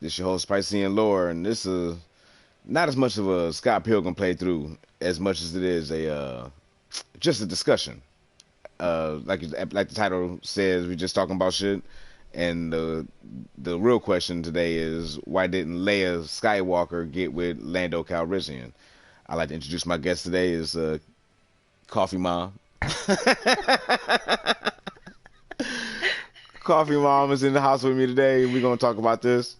This your host, Pricey and Lore, and this is not as much of a Scott Pilgrim playthrough as much as it is a just a discussion. Like the title says, we're just talking about shit. And the real question today is why didn't Leia Skywalker get with Lando Calrissian? I'd like to introduce my guest today is Coffee Mom. Coffee Mom is in the house with me today. We're gonna talk about this.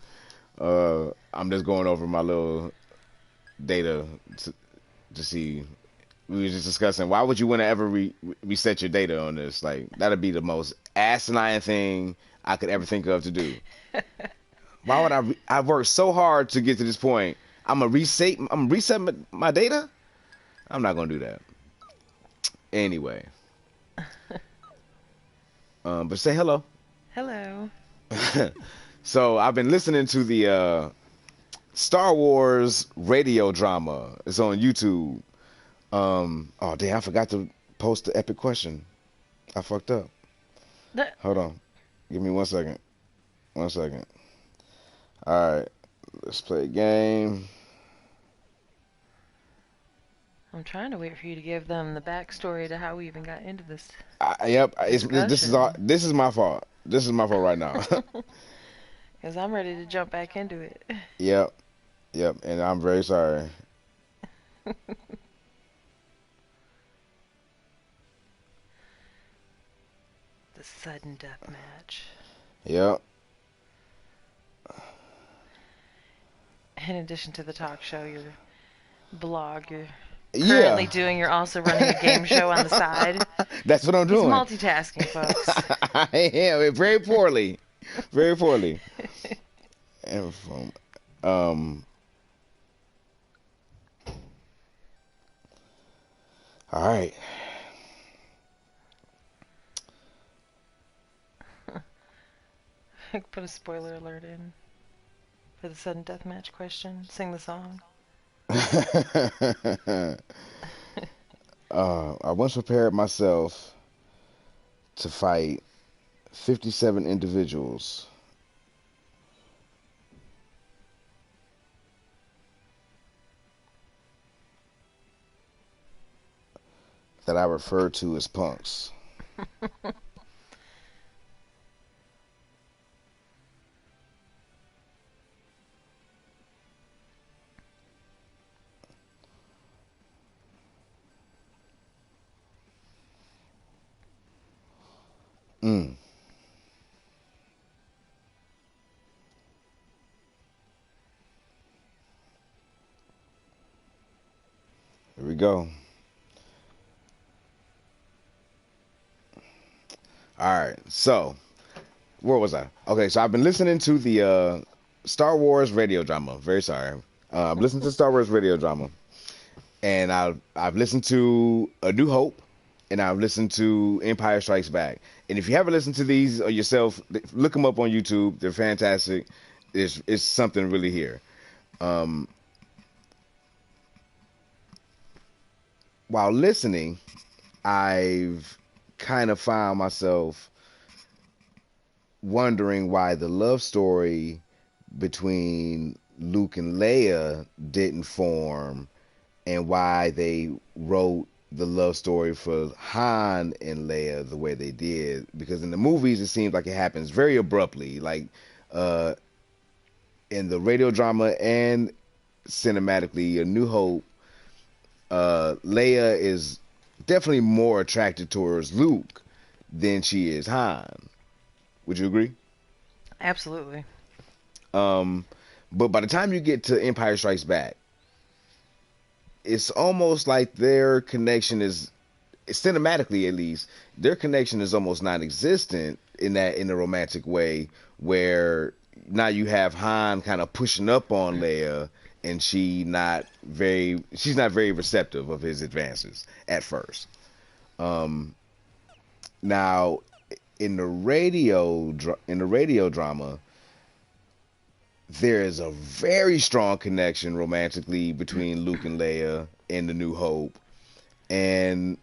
I'm just going over my little data to see. We were just discussing why would you want to ever reset your data on this? Like that'd be the most asinine thing I could ever think of to do. Why would I worked so hard to get to this point. I'm gonna reset my data. I'm not gonna do that. Anyway, but say hello. Hello. So I've been listening to the Star Wars radio drama. It's on YouTube. Oh damn, I forgot to post the epic question. I fucked up. The- Hold on. Give me 1 second. 1 second. Alright. Let's play a game. I'm trying to wait for you to give them the backstory to how we even got into this Yep, discussion. this is my fault. This is my fault right now. Because I'm ready to jump back into it. Yep. Yep. And I'm very sorry. The sudden death match. Yep. In addition to the talk show, your blog, you're Yeah. currently doing, you're also running a game show on the side. That's what I'm He's doing. multitasking, folks. I am very poorly. Very poorly. And from um all right. I could put a spoiler alert in for the sudden death match question. Sing the song. I once prepared myself to fight 57 individuals that I refer to as punks. Mm, here we go. All right. So, where was I? Okay, so I've been listening to the Star Wars radio drama. Very sorry. I've listened to Star Wars radio drama, and I've listened to A New Hope, and I've listened to Empire Strikes Back. And if you haven't listened to these or yourself, look them up on YouTube. They're fantastic. It's something really here. Um, while listening, I've kind of found myself wondering why the love story between Luke and Leia didn't form and why they wrote the love story for Han and Leia the way they did. Because in the movies, it seems like it happens very abruptly. Like uh, in the radio drama and cinematically, A New Hope, Leia is definitely more attracted towards Luke than she is Han. Would you agree? Absolutely. Um, but by the time you get to Empire Strikes Back, it's almost like their connection is cinematically at least their connection is almost non-existent in a romantic way where now you have Han kind of pushing up on Leia and she's not very receptive of his advances at first. Um, now in the radio drama there is a very strong connection romantically between Luke and Leia in The New Hope, and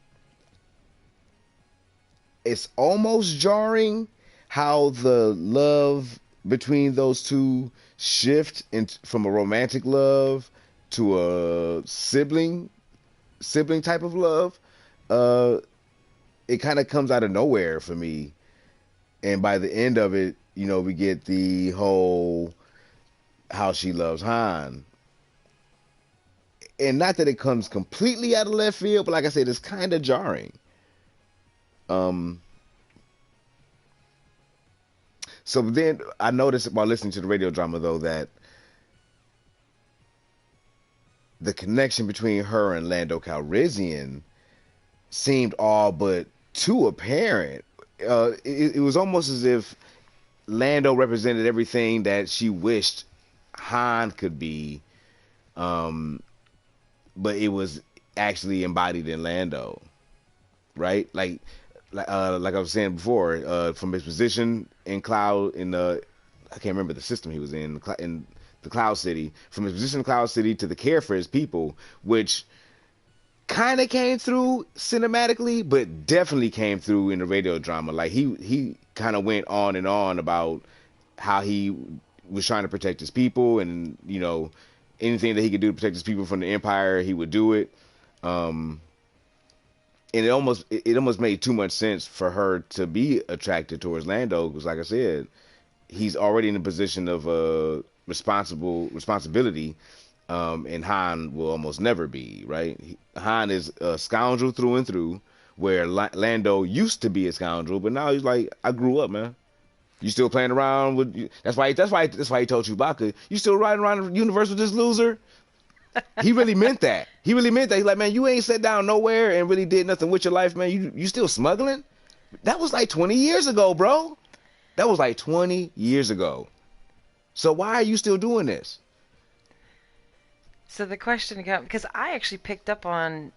it's almost jarring how the love between those two shift from a romantic love to a sibling type of love, uh, it kind of comes out of nowhere for me. And by the end of it, we get the whole how she loves Han. And not that it comes completely out of left field, but like I said, it's kind of jarring. Um, so then I noticed while listening to the radio drama, though, that the connection between her and Lando Calrissian seemed all but too apparent. It was almost as if Lando represented everything that she wished Han could be, but it was actually embodied in Lando, right? Like I was saying before, from his position in Cloud I can't remember the system he was in the Cloud City, from his position in Cloud City to the care for his people, which kind of came through cinematically, but definitely came through in the radio drama. Like he kind of went on and on about how he was trying to protect his people, and anything that he could do to protect his people from the Empire, he would do it. And it almost made too much sense for her to be attracted towards Lando, because, like I said, he's already in a position of responsibility, and Han will almost never be, right? Han is a scoundrel through and through, where Lando used to be a scoundrel, but now he's like, I grew up, man. You still playing around with? That's why he told Chewbacca, you still riding around the universe with this loser. He really meant that. He's like, man, you ain't sat down nowhere and really did nothing with your life, man. You still smuggling? That was like 20 years ago, bro. That was like 20 years ago. So why are you still doing this? So the question comes, because I actually picked up on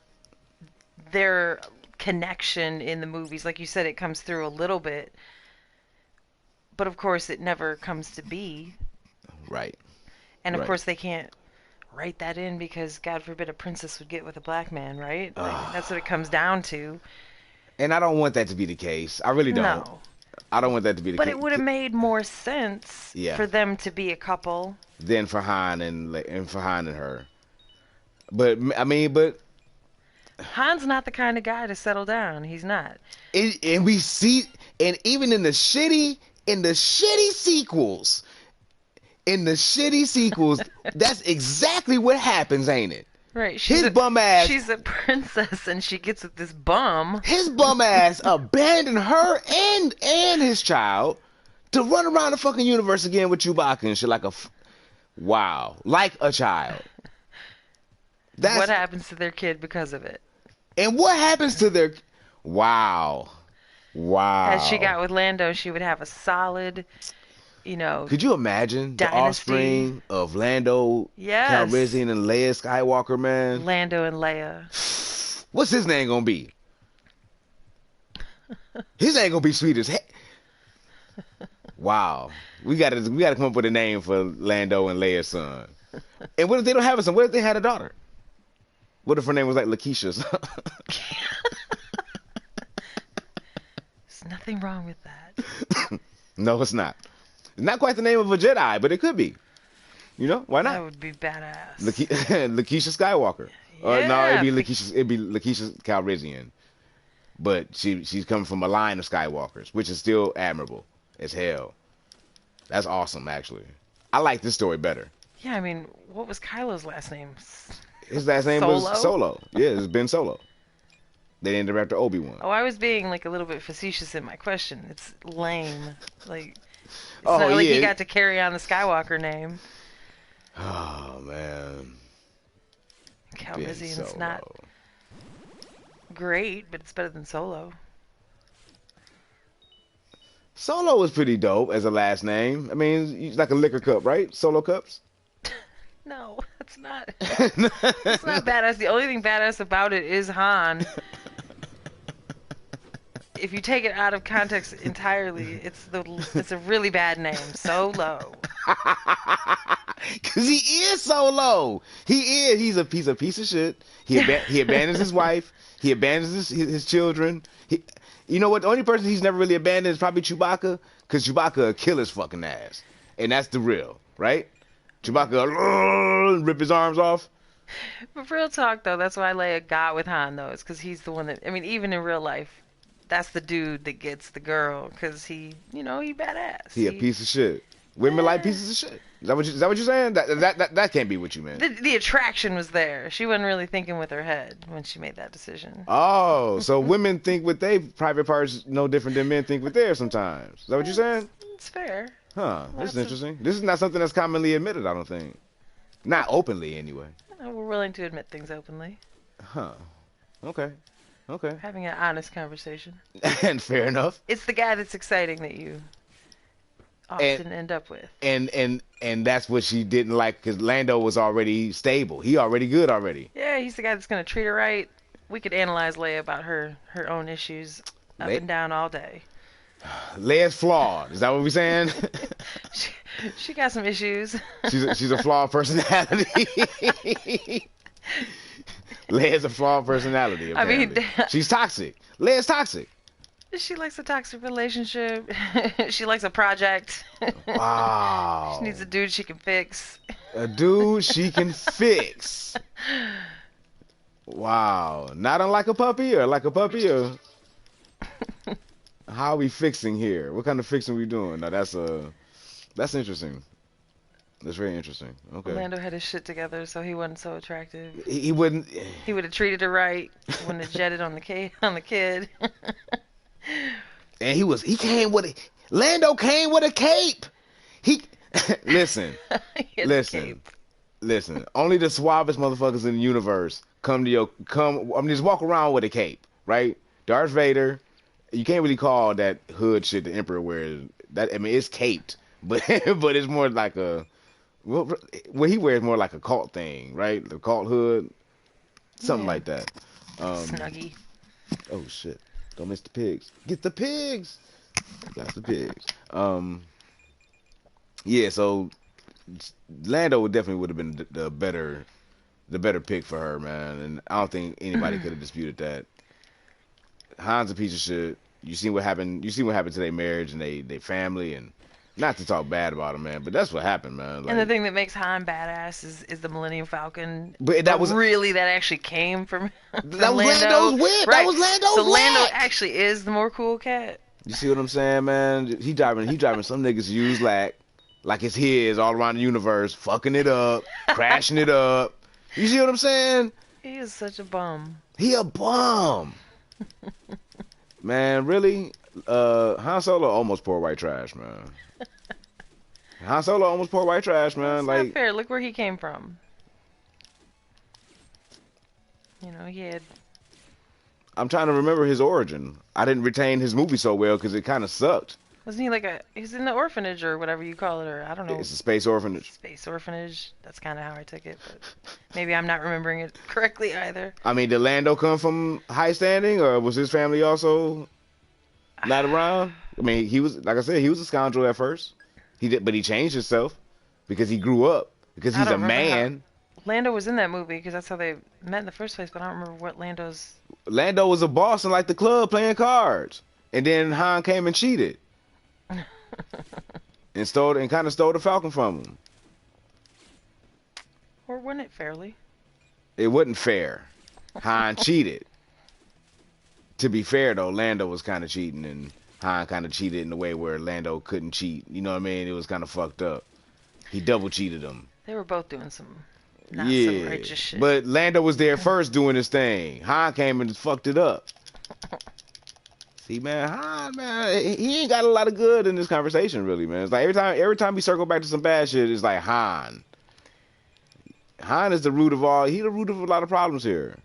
their connection in the movies. Like you said, it comes through a little bit. But of course, it never comes to be. Right. And of course, they can't write that in because, God forbid, a princess would get with a black man, right? Like, that's what it comes down to. And I don't want that to be the case. I really don't. No. I don't want that to be the case. But it would have made more sense for them to be a couple than for Han and her. But I mean, Han's not the kind of guy to settle down. He's not. And we see, and even in the shitty sequels, that's exactly what happens, ain't it? Right. His bum ass. She's a princess, and she gets with this bum. His bum ass abandoned her and his child to run around the fucking universe again with Chewbacca and shit, like like a child. What happens to their kid because of it? And what happens to their... Wow. As she got with Lando, she would have a solid, Could you imagine dynasty. The offspring of Lando, Calrissian, and Leia Skywalker, man? Lando and Leia. What's his name gonna be? His name gonna be sweet as heck. Wow. We gotta come up with a name for Lando and Leia's son. And what if they don't have a son? What if they had a daughter? What if her name was like Lakeisha? There's nothing wrong with that. No, it's not. It's not quite the name of a Jedi, but it could be. Why not? That would be badass. Lakeisha Skywalker. Yeah. No, it'd be Lakeisha Calrissian. But she's coming from a line of Skywalkers, which is still admirable as hell. That's awesome, actually. I like this story better. Yeah, I mean, what was Kylo's last name? His last name was Solo. Yeah, it's Ben Solo. They named him after Obi-Wan. Oh, I was being like a little bit facetious in my question. It's lame. Like, it's not like he got to carry on the Skywalker name. Oh, man. Calrissian's not great, but it's better than Solo. Solo was pretty dope as a last name. I mean, it's like a liquor cup, right? Solo cups? No, it's not. It's not badass. The only thing badass about it is Han. If you take it out of context entirely, it's a really bad name. Solo. Cause he is Solo. He is. He's a piece of shit. He abandons his wife. He abandons his children. You know what? The only person he's never really abandoned is probably Chewbacca. Cause Chewbacca will kill his fucking ass. and that's the real, right? Chewbacca rip his arms off. But for real talk, though, that's why Leia got with Han, though. It's because he's the one that, I mean, even in real life, that's the dude that gets the girl because he badass. He a piece of shit. Women like pieces of shit. Is that what you're saying? That can't be what you meant. The attraction was there. She wasn't really thinking with her head when she made that decision. Oh, so women think with their private parts no different than men think with theirs sometimes. Is that what you're saying? It's fair. Huh. This is interesting. This is not something that's commonly admitted, I don't think. Not openly, anyway. We're willing to admit things openly. Huh. Okay. Okay. Having an honest conversation. And fair enough. It's the guy that's exciting that you often end up with. And that's what she didn't like because Lando was already stable. He already good already. Yeah, he's the guy that's going to treat her right. We could analyze Leia about her own issues up and down all day. Leia's flawed. Is that what we're saying? she got some issues. she's a flawed personality. Leia's a flawed personality. Apparently. I mean, she's toxic. Leia's toxic. She likes a toxic relationship. She likes a project. Wow. She needs a dude she can fix. A dude she can fix. Wow. Not unlike a puppy or like a puppy or... How are we fixing here? What kind of fixing are we doing? Now that's interesting. That's very interesting. Okay. Lando had his shit together, so he wasn't so attractive. He wouldn't. He would have treated her right. Wouldn't have jetted on the kid. And he came with Lando came with a cape. He listen. Listen. Only the suavest motherfuckers in the universe just walk around with a cape, right? Darth Vader. You can't really call that hood shit the Emperor wears. That I mean, it's caped, but but it's more like what he wears more like a cult thing, right? The cult hood, something like that. Snuggie. Oh shit! Don't miss the pigs. Get the pigs. Got the pigs. Yeah. So Lando definitely would have been the better pick for her, man. And I don't think anybody could have disputed that. Han's a piece of shit. You see what happened to their marriage and they family, and not to talk bad about him, man, but that's what happened, man. Like, and the thing that makes Han badass is the Millennium Falcon. But that actually came from that was Lando. Lando's whip. Right. That was Lando's so whip. Lando actually is the more cool cat. You see what I'm saying, man? He driving some niggas use like it's his all around the universe, fucking it up, crashing it up. You see what I'm saying? He is such a bum. He a bum. Man, really? Han Solo almost poured white trash, man. Han Solo almost poured white trash, man. That's not fair. Look where he came from. He had... I'm trying to remember his origin. I didn't retain his movie so well because it kind of sucked. Wasn't he he's in the orphanage or whatever you call it, or I don't know. It's a space orphanage. Space orphanage. That's kind of how I took it, but maybe I'm not remembering it correctly either. I mean, did Lando come from high standing, or was his family also not around? I mean, he was, like I said, he was a scoundrel at first. But he changed himself because he grew up, because he's a man. Lando was in that movie because that's how they met in the first place, but I don't remember what Lando was a boss in the club playing cards, and then Han came and cheated. and kind of stole the Falcon from him. Or wasn't it fairly? It wasn't fair. Han cheated. To be fair though, Lando was kind of cheating, and Han kind of cheated in a way where Lando couldn't cheat. You know what I mean? It was kind of fucked up. He double cheated him. They were both doing some not so righteous shit. But Lando was there first doing his thing. Han came and fucked it up. See, man, Han, man, he ain't got a lot of good in this conversation, really, man. It's like every time we circle back to some bad shit, it's like Han. Han is the root of all. He the root of a lot of problems here.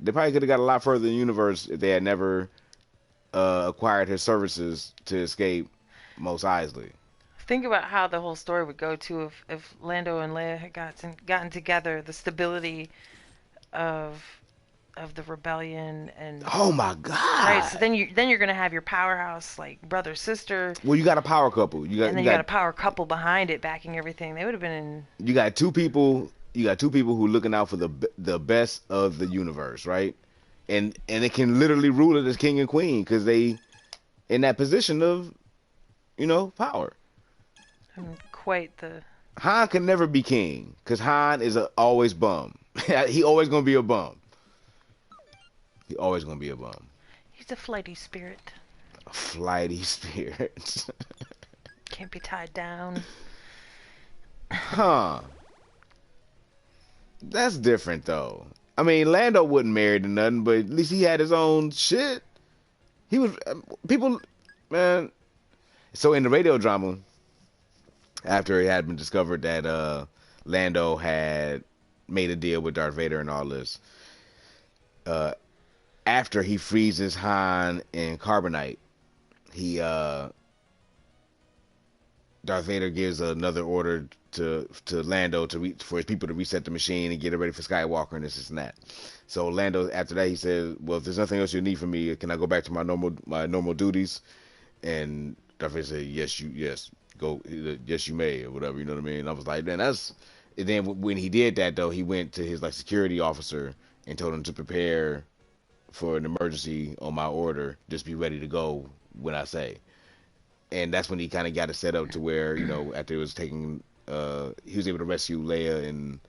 They probably could have got a lot further in the universe if they had never acquired his services to escape Mos Eisley. Think about how the whole story would go too if Lando and Leia had gotten together. The stability of the rebellion and oh my god! Right, so then you're gonna have your powerhouse like brother sister. Well, you got a power couple. You got a power couple behind it backing everything. They would have been in. You got two people. You got two people who looking out for the best of the universe, right? And they can literally rule it as king and queen because they in that position of, power. Quite the. Han can never be king because Han is always bum. He always gonna be a bum. He always gonna be a bum. He's a flighty spirit. A flighty spirit. Can't be tied down. Huh. That's different though. I mean, Lando wasn't married to nothing, but at least he had his own shit. He was people, man. So in the radio drama, after it had been discovered that Lando had made a deal with Darth Vader and all this, uh, after he freezes Han in carbonite, he Darth Vader gives another order to Lando for his people to reset the machine and get it ready for Skywalker and this and that. So Lando, after that, he says, "Well, if there's nothing else you need from me, can I go back to my normal duties?" And Darth Vader said, "Yes, go, yes, you may, or whatever." You know what I mean? And I was like, "Man, that's." And then when he did that, though, he went to his like security officer and told him to prepare for an emergency on my order. Just be ready to go when I say. And that's when he kind of got it set up to where, after it was taking, he was able to rescue Leia and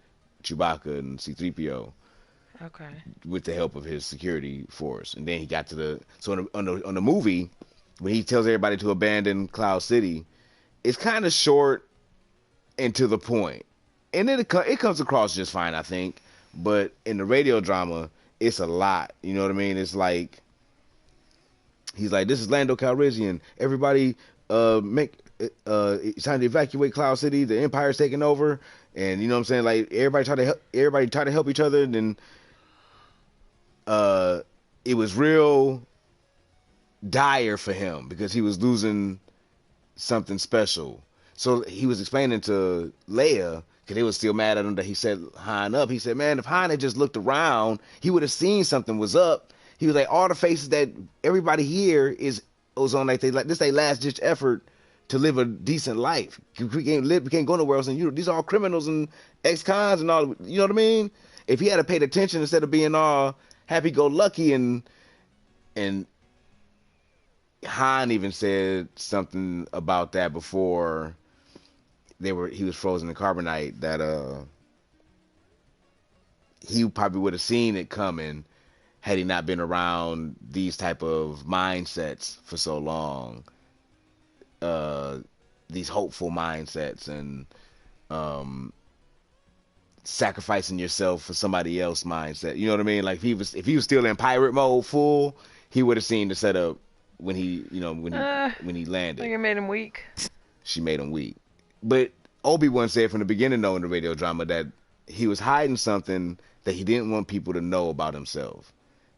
Chewbacca and C-3PO Okay. with the help of his security force. And then he got to on the movie, when he tells everybody to abandon Cloud City, it's kind of short and to the point. And then it comes across just fine, I think. But in the radio drama, it's a lot. You know what I mean? It's like, he's like, "This is Lando Calrissian. Everybody, it's time to evacuate Cloud City. The Empire's taking over." And you know what I'm saying? Like everybody try to help each other. And then it was real dire for him because he was losing something special. So he was explaining to Leia, because they was still mad at him that he set Han up. He said, "Man, if Han had just looked around, he would have seen something was up." He was like, "All the faces that everybody here was on like this they last ditch effort to live a decent life. We can't go nowhere else. And these are all criminals and ex-cons and all. You know what I mean? If he had paid attention instead of being all happy-go-lucky and Han even said something about that before he was frozen in carbonite, that he probably would have seen it coming had he not been around these type of mindsets for so long, these hopeful mindsets and sacrificing yourself for somebody else mindset. You know what I mean? Like if he was still in pirate mode full, he would have seen the setup when he I landed. think it made him weak. She made him weak. But Obi-Wan said from the beginning, though, in the radio drama, that he was hiding something that he didn't want people to know about himself.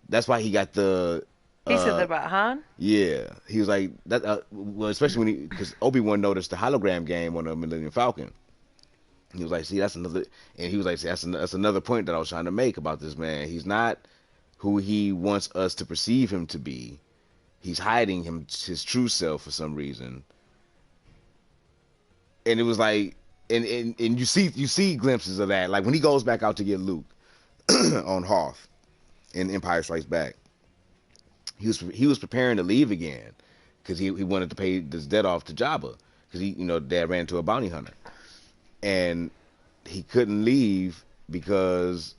That's why he got the. He said that about Han? Yeah, he was like that. Well, especially because Obi-Wan noticed the hologram game on the Millennium Falcon. He was like, "See, that's another," and he was like, "See, that's another point that I was trying to make about this man. He's not who he wants us to perceive him to be. He's hiding his true self for some reason." And it was like, and you see glimpses of that, like when he goes back out to get Luke on Hoth in Empire Strikes Back. He was preparing to leave again because he wanted to pay this debt off to Jabba because Dad ran into a bounty hunter, and he couldn't leave because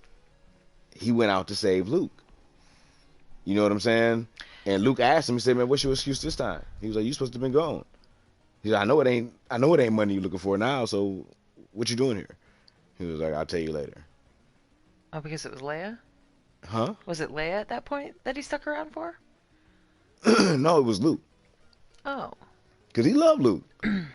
he went out to save Luke. You know what I'm saying? And Luke asked him, he said, "Man, what's your excuse this time?" He was like, "You supposed to have been gone." He said, I know it ain't money you're looking for now, so what you doing here?" He was like, "I'll tell you later." Oh, because it was Leia? Huh? Was it Leia at that point that he stuck around for? No, it was Luke. Oh. Because he loved Luke. I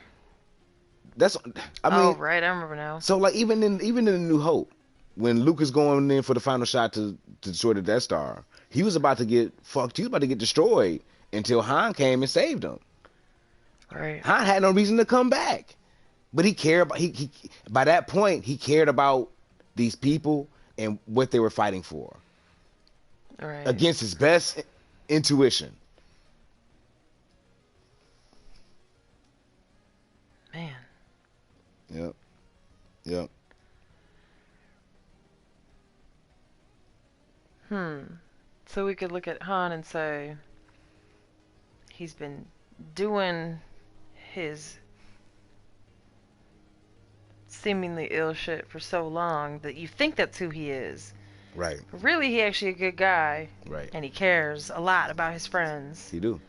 Oh, mean, right. I remember now. so like even in The New Hope, when Luke is going in for the final shot to destroy the Death Star, he was about to get fucked. He was about to get destroyed until Han came and saved him. Right. Han had no reason to come back, but he cared about he by that point he cared about these people and what they were fighting for Right. against his best intuition. Man. Yep. Yep. So we could look at Han and say he's been doing his seemingly ill shit for so long that you think that's who he is. Right. But really, he actually a good guy. Right. And he cares a lot about his friends. He do.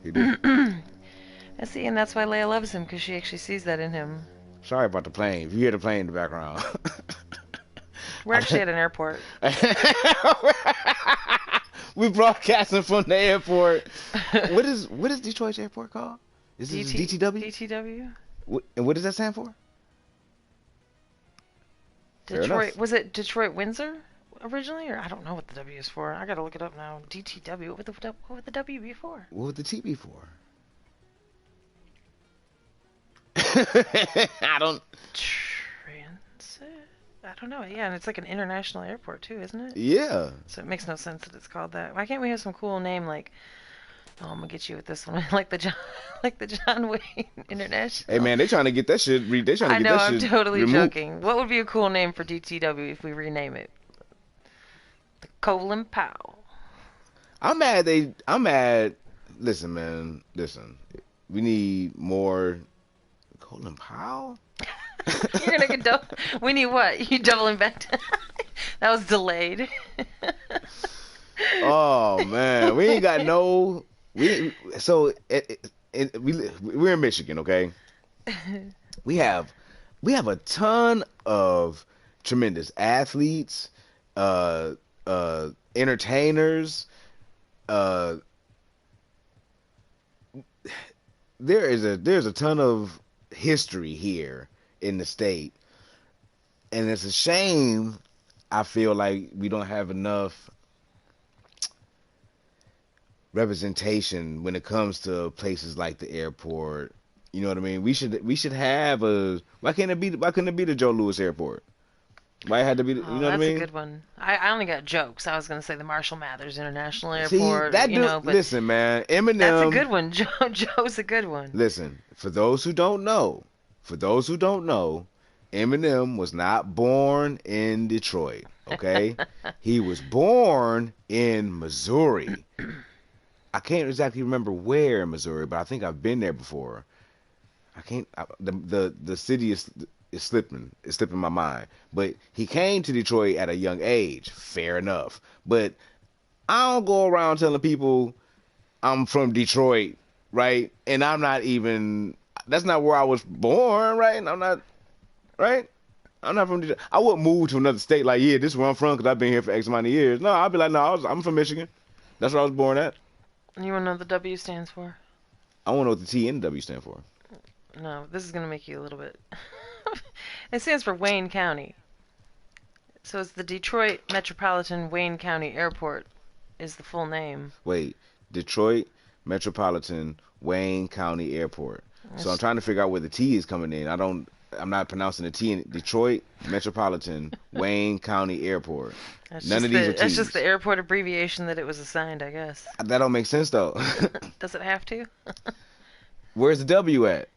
He do. I see, and that's why Leia loves him, because she actually sees that in him. Sorry about the plane. If you hear the plane in the background. We're actually at an airport. We broadcasting from the airport. What is Detroit's airport called? Is it DTW? DTW? And what does that stand for? Detroit. Was it Detroit Windsor originally, or I don't know what the W is for. I gotta look it up now. DTW. What would the W be for? What would the T be for? I don't. Transit. I don't know. Yeah, and it's like an international airport too, isn't it? Yeah. So it makes no sense that it's called that. Why can't we have some cool name like? Oh, I'm gonna get you with this one, like the John Wayne International. Hey man, they trying to get that shit. They trying to I get know. that I'm shit totally removed. joking. What would be a cool name for DTW if we rename it? The Colin Powell. I'm mad. Listen, man. Listen. We need more. Colin Powell. You're gonna get double. We need what? You doubling back? That was delayed. Oh man, we ain't got no. We're in Michigan, okay? We have a ton of tremendous athletes, entertainers. There's a ton of history here in the state, and it's a shame. I feel like we don't have enough representation when it comes to places like the airport. You know what I mean? We should have a. Why couldn't it be the Joe Louis Airport? Why it had to be? You know what I mean? That's a good one. I only got jokes. I was gonna say the Marshall Mathers International Airport. See, that but listen, man, Eminem. That's a good one. Joe's a good one. Listen, for those who don't know, Eminem was not born in Detroit. Okay, he was born in Missouri. I can't exactly remember where in Missouri, but I think I've been there before. I can't. The city is slipping. It's slipping my mind. But he came to Detroit at a young age. Fair enough. But I don't go around telling people I'm from Detroit, right? And I'm not even. That's not where I was born, right? And I'm not, right? I'm not from Detroit. I wouldn't move to another state like, yeah, this is where I'm from because I've been here for X amount of years. No, I'd be like, no, I'm from Michigan. That's where I was born at. You want to know what the W stands for? I want to know what the T and the W stand for. No, this is going to make you a little bit... It stands for Wayne County. So it's the Detroit Metropolitan Wayne County Airport is the full name. Wait, Detroit Metropolitan Wayne County Airport. So I'm trying to figure out where the T is coming in. I'm not pronouncing the T in Detroit Metropolitan Wayne County Airport. None of these are T's. That's just the airport abbreviation that it was assigned, I guess. That don't make sense though. Does it have to? Where's the W at?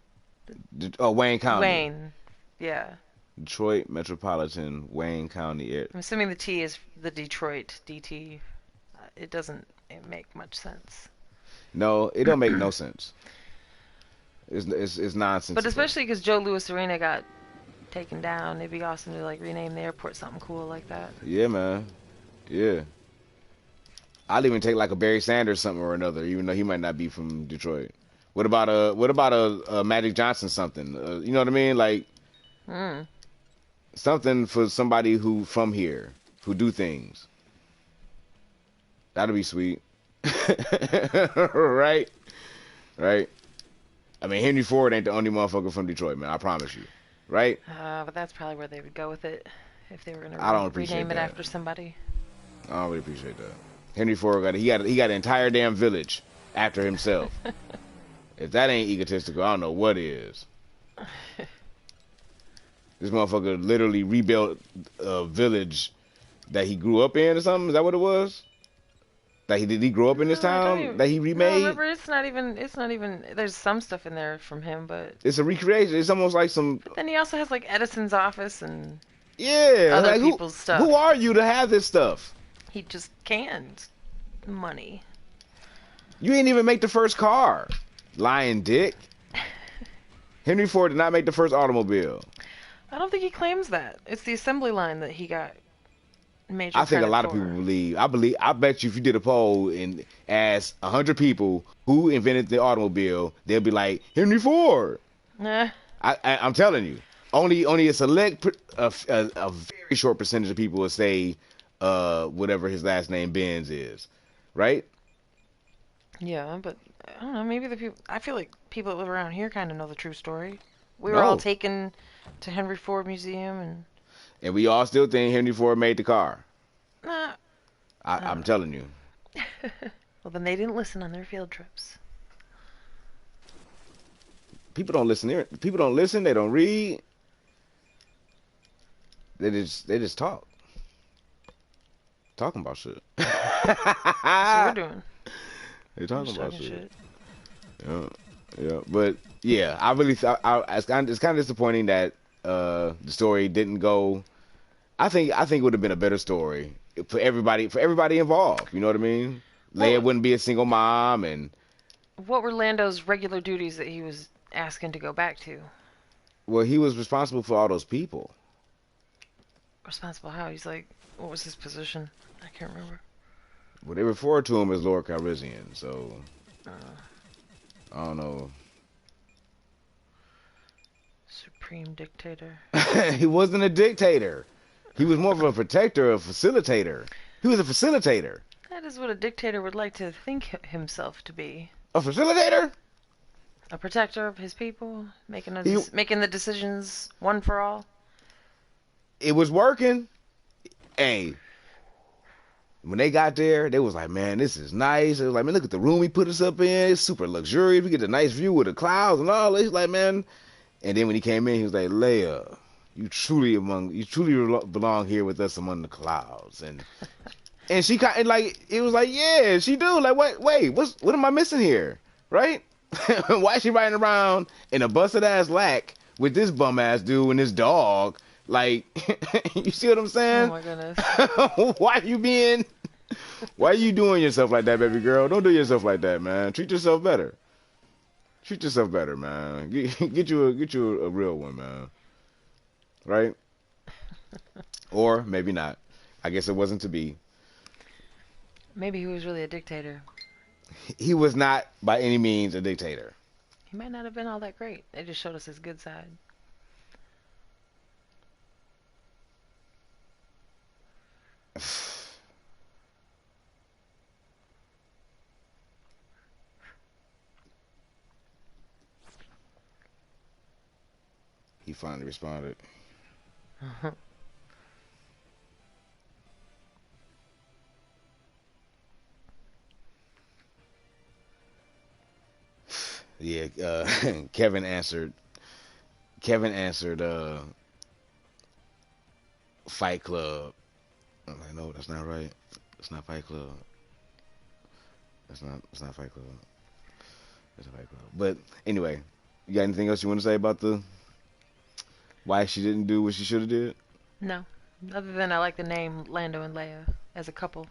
Oh, Wayne County. Wayne. Yeah. Detroit Metropolitan Wayne County Air. I'm assuming the T is the Detroit DT. It doesn't make much sense. No, it don't make no sense. It's nonsense. But especially because Joe Louis Arena got taken down, it'd be awesome to like rename the airport something cool like that. Yeah, man. Yeah. I'll even take like a Barry Sanders something or another, even though he might not be from Detroit. What about a Magic Johnson something? You know what I mean? Like something for somebody who from here who do things. That'd be sweet. Right? Right? I mean, Henry Ford ain't the only motherfucker from Detroit, man. I promise you. Right? But that's probably where they would go with it if they were going to to rename it after somebody. I don't really appreciate that. Henry Ford got an entire damn village after himself. If that ain't egotistical, I don't know what is. This motherfucker literally rebuilt a village that he grew up in or something. Is that what it was? That he grew up in this town that he remade? No, remember, it's not even, there's some stuff in there from him, but... It's a recreation. It's almost like some... But then he also has, like, Edison's office and... Yeah. Other like, people's stuff. Who are you to have this stuff? He just canned money. You didn't even make the first car. Lying dick. Henry Ford did not make the first automobile. I don't think he claims that. It's the assembly line that he got major I think a credit lot of people for. believe. I bet you if you did a poll and asked 100 people who invented the automobile, they'll be like Henry Ford. Nah. I'm telling you, only a select, a very short percentage of people will say, whatever his last name Benz is, right? Yeah, but I don't know. Maybe the people. I feel like people that live around here kind of know the true story. We were all No, taken to Henry Ford Museum, and and we all still think Henry Ford made the car. nah, I I'm don't telling you, know. Well, then they didn't listen on their field trips. people don't listen here. People don't listen. They don't read. They just talking about shit. That's what we're doing. They We're talking just about talking shit. shit. Yeah, yeah. But yeah, I really thought it's kind of disappointing that the story didn't go. I think it would have been a better story for everybody involved. You know what I mean? Leia Well, wouldn't be a single mom, and what were Lando's regular duties that he was asking to go back to? well, he was responsible for all those people. Responsible how? He's like, what was his position? I can't remember. Well, they refer to him as Lord Calrissian, so Uh, I don't know. Supreme dictator. He wasn't a dictator. He was more of a protector, a facilitator. He was a facilitator. That is what a dictator would like to think himself to be. A facilitator? A protector of his people, He making the decisions one for all. it was working. Hey, when they got there, they was like, man, this is nice. It was like, man, look at the room he put us up in. It's super luxurious. We get a nice view of the clouds and all. It's like, man. And then when he came in, he was like, Leia, you truly belong here with us among the clouds. And she kind of like, it was like, yeah, she do. Like, what am I missing here? Right? Why is she riding around in a busted ass lack with this bum ass dude and this dog? Like, you see what I'm Oh saying? my goodness. Why you being Why are you doing yourself like that, baby girl? Don't do yourself like that, man. Treat yourself better. Treat yourself better, man. Get you a real one, man. Right? Or maybe not. I guess it wasn't to be. Maybe he was really a dictator. He was not by any means a dictator. He might not have been all that great. They just showed us his good side. He finally responded. Yeah, Kevin answered. Kevin answered. Fight Club. I'm like, no, that's not right. It's not Fight Club. That's not. It's not Fight Club. It's a Fight Club. But anyway, you got anything else you want to say about the why she didn't do what she should have did? No. Other than I like the name Lando and Leia as a couple.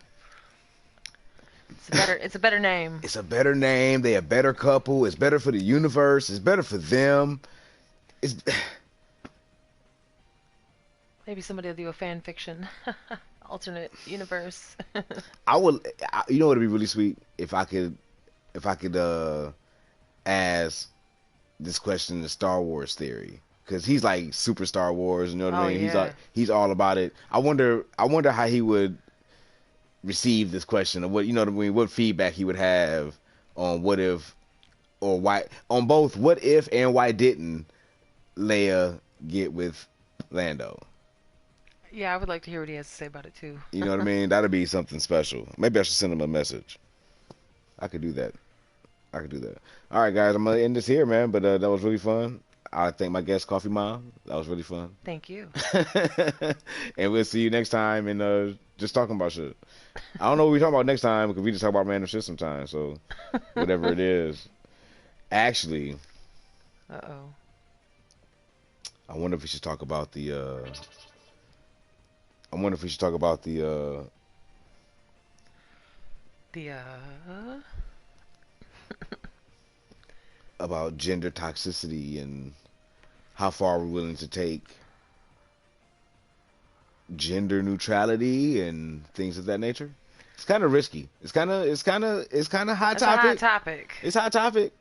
It's a better name. It's a better name. They a better couple. It's better for the universe. It's better for them. It's Maybe somebody will do a fan fiction. Alternate universe. I would. You know what would be really sweet if I could ask this question to Star Wars theory because he's like super Star Wars. You know what I Oh mean? yeah. He's all about it. I wonder how he would receive this question or what you know what I mean. What feedback he would have on what if or why on both what if and why didn't Leia get with Lando. Yeah, I would like to hear what he has to say about it too. You know what I mean? That'd be something special. Maybe I should send him a message. I could do that. I could do that. All right, guys, I'm gonna end this here, man. But that was really fun. I thank my guest, Coffee Mom. That was really fun. Thank you. And we'll see you next time. And just talking about shit. I don't know what we talking about next time because we just talk about random shit sometimes. So whatever it is. Actually, Uh-oh. I wonder if we should talk about the. I wonder if we should talk about the. The About gender toxicity and how far we're willing to take gender neutrality and things of that nature. It's kind of risky. It's kind of hot That's a hot topic. topic. It's hot topic.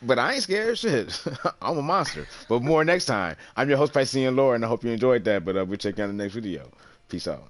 But I ain't scared. Shit, I'm a monster. But more next time. I'm your host, Piscean Lore, and I hope you enjoyed that. But we'll check you out in the next video. Peace out.